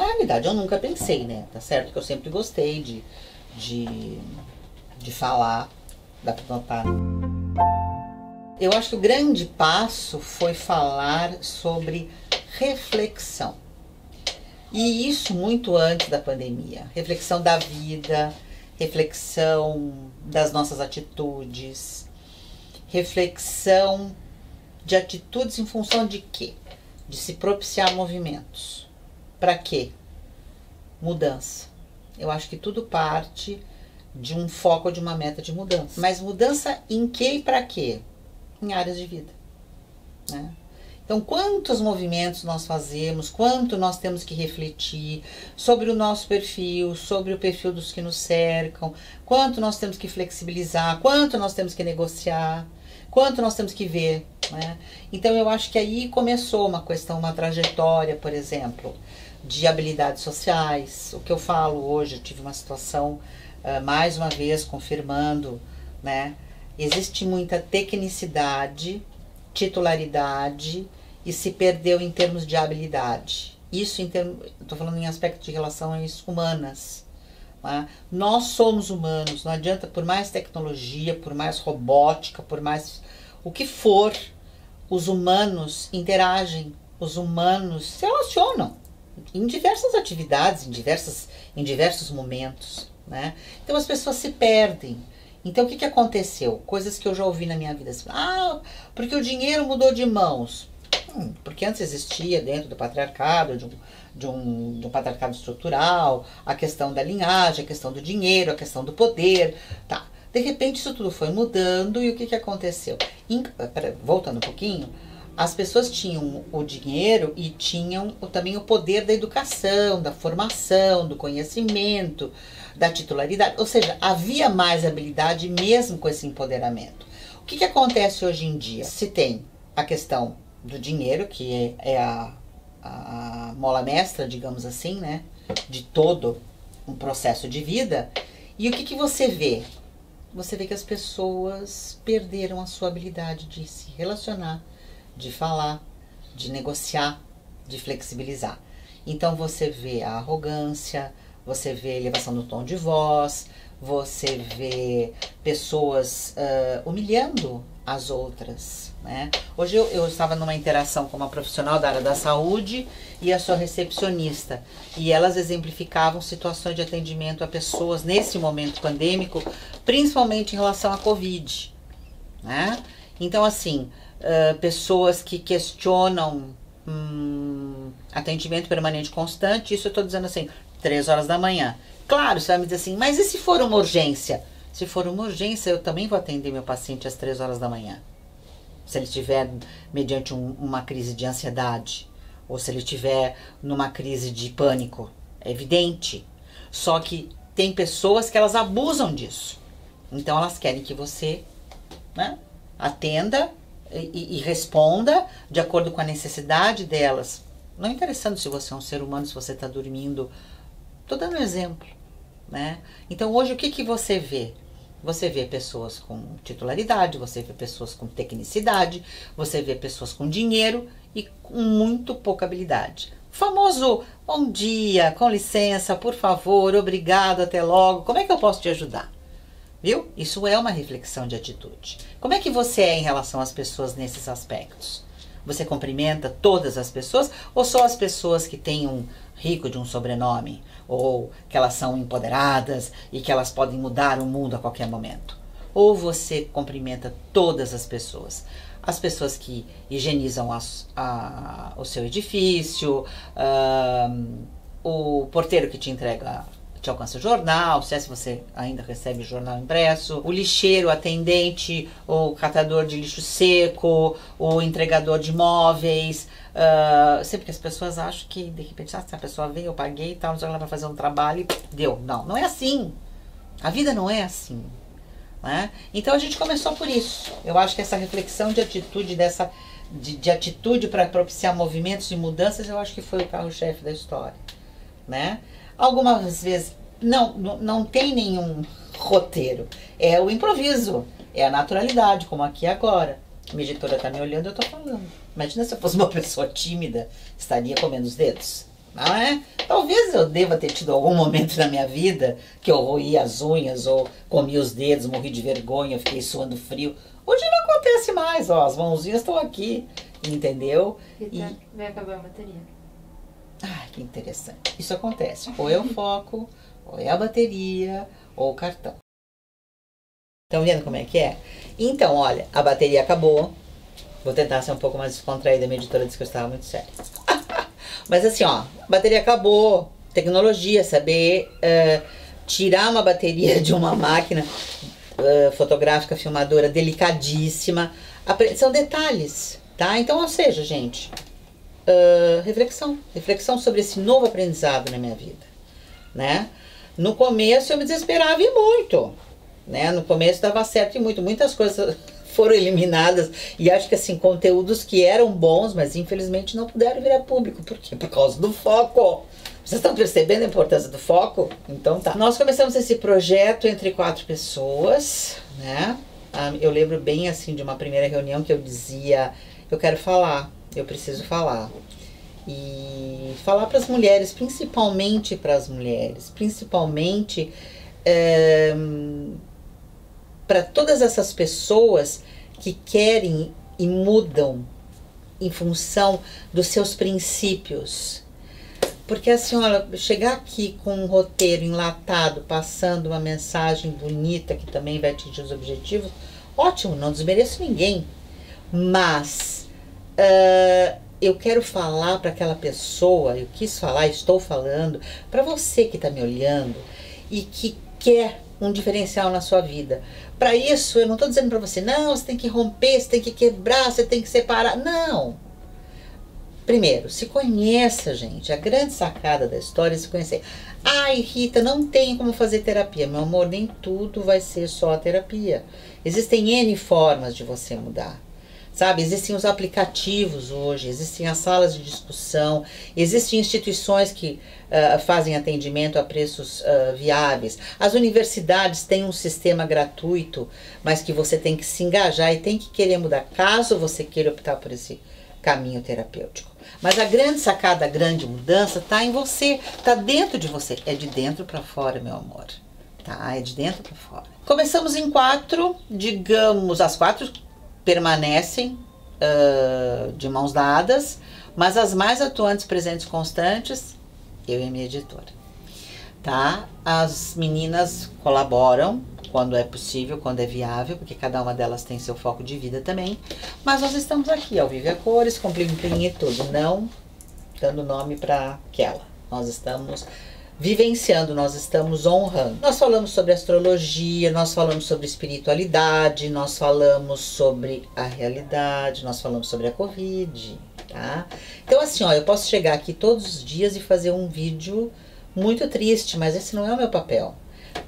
Na realidade, eu nunca pensei, né? Tá certo que eu sempre gostei de falar, dá pra notar. Eu acho que o grande passo foi falar sobre reflexão. E isso muito antes da pandemia. Reflexão da vida, reflexão das nossas atitudes, reflexão de atitudes em função de quê? De se propiciar movimentos. Para quê? Mudança. Eu acho que tudo parte de um foco, de uma meta de mudança. Mas mudança em quê e para quê? Em áreas de vida, né? Então, quantos movimentos nós fazemos, quanto nós temos que refletir sobre o nosso perfil, sobre o perfil dos que nos cercam, quanto nós temos que flexibilizar, quanto nós temos que negociar, quanto nós temos que ver, né? Então, eu acho que aí começou uma questão, uma trajetória, por exemplo, de habilidades sociais. O que eu falo hoje, eu tive uma situação, mais uma vez, confirmando, né? Existe muita tecnicidade, titularidade e se perdeu em termos de habilidade. Isso, estou falando em aspecto de relações humanas. Tá? Nós somos humanos, não adianta, por mais tecnologia, por mais robótica, por mais o que for, os humanos interagem, os humanos se relacionam em diversas atividades, em diversos momentos, né? Então as pessoas se perdem. Então o que aconteceu? Coisas que eu já ouvi na minha vida. Assim, porque o dinheiro mudou de mãos. Porque antes existia dentro do patriarcado, de um patriarcado estrutural, a questão da linhagem, a questão do dinheiro, a questão do poder. Tá. De repente isso tudo foi mudando e o que aconteceu? Voltando um pouquinho, as pessoas tinham o dinheiro e tinham também o poder da educação, da formação, do conhecimento, da titularidade, ou seja, havia mais habilidade mesmo com esse empoderamento. O que acontece hoje em dia? Se tem a questão do dinheiro, que é a mola mestra, digamos assim, né, de todo um processo de vida, e o que você vê? Você vê que as pessoas perderam a sua habilidade de se relacionar, de falar, de negociar, de flexibilizar. Então você vê a arrogância, você vê elevação do tom de voz, você vê pessoas humilhando as outras, né? Hoje eu estava numa interação com uma profissional da área da saúde e a sua recepcionista, e elas exemplificavam situações de atendimento a pessoas nesse momento pandêmico, principalmente em relação à Covid, né? Então, assim, pessoas que questionam atendimento permanente constante, isso eu estou dizendo assim, 3 horas da manhã. Claro, você vai me dizer assim, mas e se for uma urgência? Se for uma urgência, eu também vou atender meu paciente às 3 horas da manhã. Se ele estiver mediante uma crise de ansiedade, ou se ele estiver numa crise de pânico, é evidente. Só que tem pessoas que elas abusam disso. Então elas querem que você, né, atenda e responda de acordo com a necessidade delas. Não interessando se você é um ser humano, se você está dormindo. Estou dando um exemplo, né? Então hoje o que você vê? Você vê pessoas com titularidade, você vê pessoas com tecnicidade, você vê pessoas com dinheiro e com muito pouca habilidade. O famoso bom dia, com licença, por favor, obrigado, até logo, como é que eu posso te ajudar? Viu? Isso é uma reflexão de atitude. Como é que você é em relação às pessoas nesses aspectos? Você cumprimenta todas as pessoas ou só as pessoas que têm um rico de um sobrenome? Ou que elas são empoderadas e que elas podem mudar o mundo a qualquer momento? Ou você cumprimenta todas as pessoas? As pessoas que higienizam o seu edifício, o porteiro que te alcança o jornal, se você ainda recebe jornal impresso, o lixeiro, o atendente, o catador de lixo seco, o entregador de móveis. Sempre que as pessoas acham que, de repente, se a pessoa veio, eu paguei e tal, ela vai fazer um trabalho e deu. Não, não é assim. A vida não é assim, né? Então a gente começou por isso. Eu acho que essa reflexão de atitude, de atitude para propiciar movimentos e mudanças, eu acho que foi o carro-chefe da história, né? Algumas vezes não tem nenhum roteiro, é o improviso, é a naturalidade, como aqui agora. Minha editora está me olhando, eu estou falando. Imagina se eu fosse uma pessoa tímida, estaria comendo os dedos, não é? Talvez eu deva ter tido algum momento na minha vida que eu roí as unhas ou comi os dedos, morri de vergonha, fiquei suando frio. Hoje não acontece mais, ó, as mãozinhas estão aqui, entendeu? Rita, vai acabar a bateria. Ai, que interessante. Isso acontece, ou é o foco, ou é a bateria, ou o cartão. Estão vendo como é que é? Então, olha, a bateria acabou. Vou tentar ser um pouco mais descontraída, a minha editora disse que eu estava muito séria. Mas assim, ó, a bateria acabou. Tecnologia, saber tirar uma bateria de uma máquina fotográfica, filmadora, delicadíssima. São detalhes, tá? Então, ou seja, gente, reflexão sobre esse novo aprendizado na minha vida, né? No começo eu me desesperava e muito, né? No começo dava certo e muito, muitas coisas foram eliminadas e acho que assim, conteúdos que eram bons, mas infelizmente não puderam vir a público. Por quê? Por causa do foco. Vocês estão percebendo a importância do foco? Então tá. Nós começamos esse projeto entre 4 pessoas, né? Eu lembro bem assim de uma primeira reunião que eu dizia, eu quero falar, eu preciso falar. E falar para as mulheres, principalmente para as mulheres, principalmente para todas essas pessoas que querem e mudam em função dos seus princípios. Porque assim, olha, chegar aqui com um roteiro enlatado, passando uma mensagem bonita que também vai atingir os objetivos, ótimo, não desmereço ninguém. Mas eu quero falar para aquela pessoa, eu quis falar, estou falando, para você que está me olhando e que quer um diferencial na sua vida. Para isso, eu não estou dizendo para você, não, você tem que romper, você tem que quebrar, você tem que separar. Não. Primeiro, se conheça, gente. A grande sacada da história é se conhecer. Ai, Rita, não tem como fazer terapia. Meu amor, nem tudo vai ser só a terapia. Existem N formas de você mudar. Sabe, existem os aplicativos hoje, existem as salas de discussão, existem instituições que fazem atendimento a preços viáveis. As universidades têm um sistema gratuito, mas que você tem que se engajar e tem que querer mudar, caso você queira optar por esse caminho terapêutico. Mas a grande sacada, a grande mudança está em você, está dentro de você. É de dentro para fora, meu amor. Tá? É de dentro para fora. Começamos em 4, digamos, as 4 permanecem de mãos dadas, mas as mais atuantes, presentes, constantes, eu e a minha editora, tá? As meninas colaboram quando é possível, quando é viável, porque cada uma delas tem seu foco de vida também, mas nós estamos aqui, ao vivo e a cores, com plim-plim e tudo, não dando nome para aquela. Nós estamos vivenciando, nós estamos honrando. Nós falamos sobre astrologia, nós falamos sobre espiritualidade, nós falamos sobre a realidade, nós falamos sobre a Covid, tá? Então assim, ó, eu posso chegar aqui todos os dias e fazer um vídeo muito triste, mas esse não é o meu papel.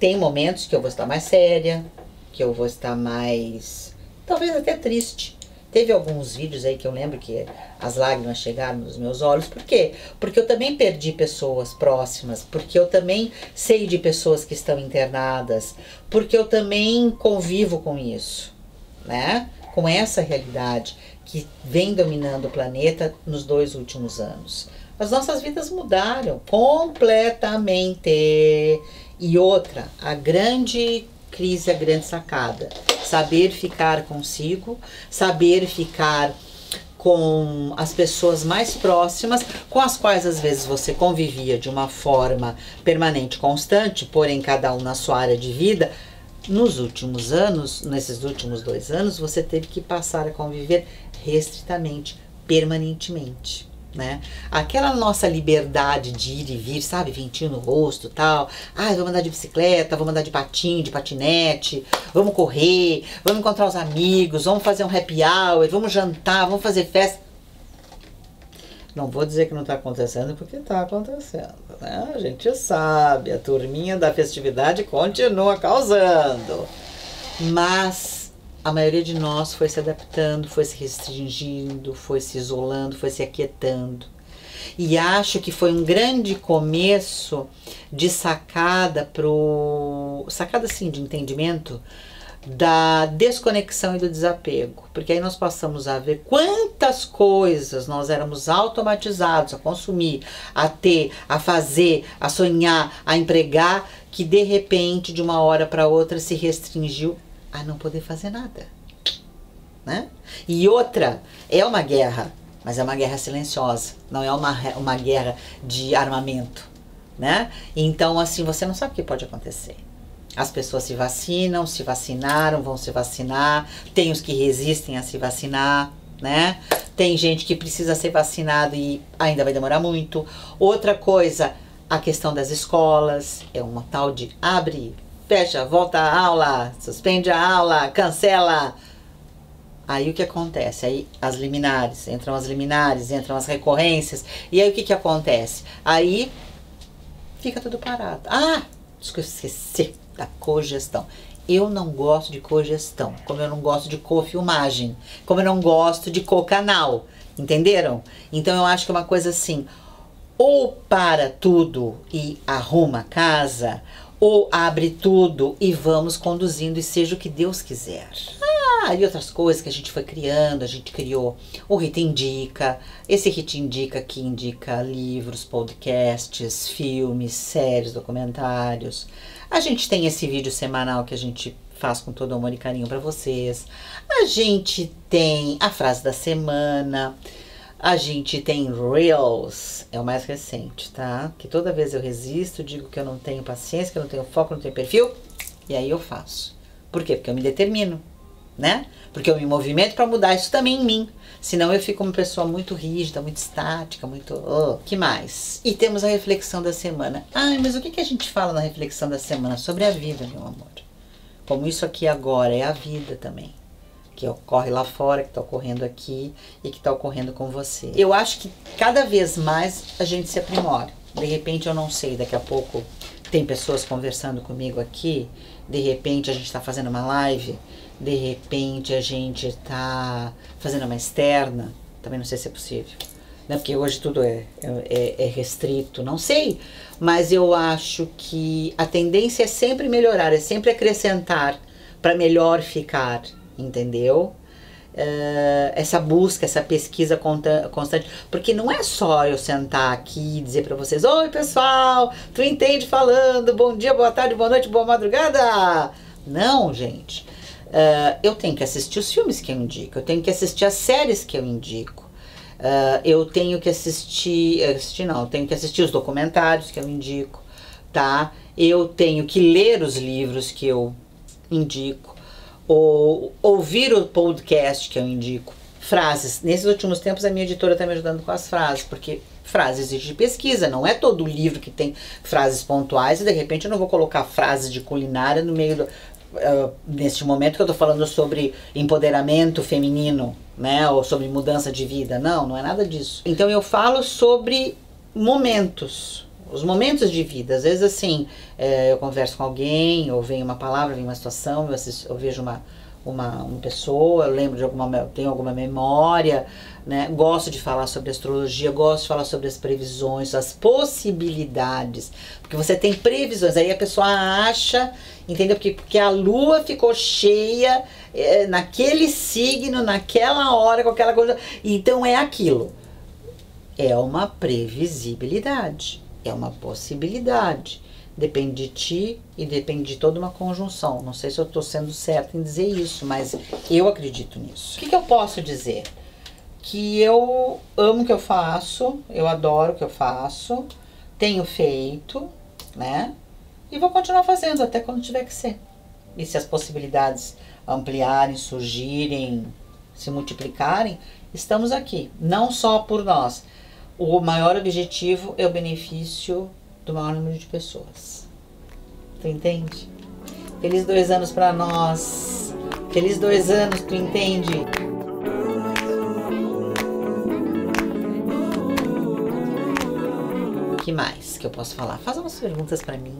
Tem momentos que eu vou estar mais séria, que eu vou estar mais, talvez até triste. Teve alguns vídeos aí que eu lembro que as lágrimas chegaram nos meus olhos. Por quê? Porque eu também perdi pessoas próximas, porque eu também sei de pessoas que estão internadas, porque eu também convivo com isso, né? Com essa realidade que vem dominando o planeta nos 2 últimos anos. As nossas vidas mudaram completamente. E outra, a grande crise, a grande sacada, saber ficar consigo, saber ficar com as pessoas mais próximas, com as quais às vezes você convivia de uma forma permanente, constante, porém cada um na sua área de vida. Nos últimos anos, nesses últimos 2 anos, você teve que passar a conviver restritamente, permanentemente, né? Aquela nossa liberdade de ir e vir, sabe, ventinho no rosto, tal. Ah, vamos andar de bicicleta, vamos andar de patim, de patinete, vamos correr, vamos encontrar os amigos, vamos fazer um happy hour, vamos jantar, vamos fazer festa. Não vou dizer que não está acontecendo, porque está acontecendo, né? A gente sabe, a turminha da festividade continua causando. Mas a maioria de nós foi se adaptando, foi se restringindo, foi se isolando, foi se aquietando. E acho que foi um grande começo de sacada assim, de entendimento da desconexão e do desapego, porque aí nós passamos a ver quantas coisas nós éramos automatizados a consumir, a ter, a fazer, a sonhar, a empregar, que de repente, de uma hora para outra, se restringiu a não poder fazer nada, né? E outra, é uma guerra, mas é uma guerra silenciosa, não é uma guerra de armamento, né? Então, assim, você não sabe o que pode acontecer. As pessoas se vacinam, se vacinaram, vão se vacinar, tem os que resistem a se vacinar, né? Tem gente que precisa ser vacinado e ainda vai demorar muito. Outra coisa, a questão das escolas, é uma tal de abre, fecha, volta à aula, suspende a aula, cancela. Aí o que acontece? Aí entram as recorrências, e aí o que acontece? Aí fica tudo parado. Ah, esqueci da cogestão. Eu não gosto de cogestão, como eu não gosto de cofilmagem, como eu não gosto de cocanal, entenderam? Então eu acho que é uma coisa assim, ou para tudo e arruma a casa, ou abre tudo e vamos conduzindo e seja o que Deus quiser. E outras coisas que a gente foi criando, a gente criou o Rita Indica, esse Rita Indica que indica livros, podcasts, filmes, séries, documentários. A gente tem esse vídeo semanal que a gente faz com todo amor e carinho para vocês. A gente tem a frase da semana, a gente tem Reels, é o mais recente, tá? Que toda vez eu resisto, digo que eu não tenho paciência, que eu não tenho foco, não tenho perfil, e aí eu faço. Por quê? Porque eu me determino, né? Porque eu me movimento para mudar isso também em mim. Senão eu fico uma pessoa muito rígida, muito estática, muito... que mais? E temos a reflexão da semana. Mas o que a gente fala na reflexão da semana? Sobre a vida, meu amor. Como isso aqui agora é a vida também. Que ocorre lá fora, que está ocorrendo aqui e que está ocorrendo com você. Eu acho que cada vez mais a gente se aprimora. De repente, eu não sei, daqui a pouco tem pessoas conversando comigo aqui, de repente a gente está fazendo uma live, de repente a gente está fazendo uma externa, também não sei se é possível, né? Porque hoje tudo é restrito, não sei, mas eu acho que a tendência é sempre melhorar, é sempre acrescentar para melhor ficar, entendeu? Essa busca, essa pesquisa constante, porque não é só eu sentar aqui e dizer para vocês: oi pessoal, tu entende falando, bom dia, boa tarde, boa noite, boa madrugada. Não, gente, eu tenho que assistir os filmes que eu indico, eu tenho que assistir as séries que eu indico, eu tenho que eu tenho que assistir os documentários que eu indico, tá? Eu tenho que ler os livros que eu indico, ou ouvir o podcast que eu indico. Frases. Nesses últimos tempos a minha editora está me ajudando com as frases, porque frase exige pesquisa, não é todo livro que tem frases pontuais e de repente eu não vou colocar frases de culinária no meio do... neste momento que eu tô falando sobre empoderamento feminino, né, ou sobre mudança de vida. Não é nada disso. Então eu falo sobre momentos, os momentos de vida. Às vezes assim, eu converso com alguém, ou vem uma palavra, vem uma situação, eu vejo uma pessoa, eu lembro de tenho alguma memória, né? Gosto de falar sobre astrologia, gosto de falar sobre as previsões, as possibilidades, porque você tem previsões, aí a pessoa acha, entendeu? Porque a lua ficou cheia naquele signo, naquela hora, com aquela coisa, então é aquilo. É uma previsibilidade, é uma possibilidade. Depende de ti e depende de toda uma conjunção. Não sei se eu estou sendo certa em dizer isso, mas eu acredito nisso. O que eu posso dizer? Que eu amo o que eu faço, eu adoro o que eu faço, tenho feito, né? E vou continuar fazendo até quando tiver que ser. E se as possibilidades ampliarem, surgirem, se multiplicarem, estamos aqui. Não só por nós. O maior objetivo é o benefício do maior número de pessoas. Tu entende? Feliz 2 anos pra nós. Feliz 2 anos, tu entende? O que mais que eu posso falar? Faz umas perguntas pra mim.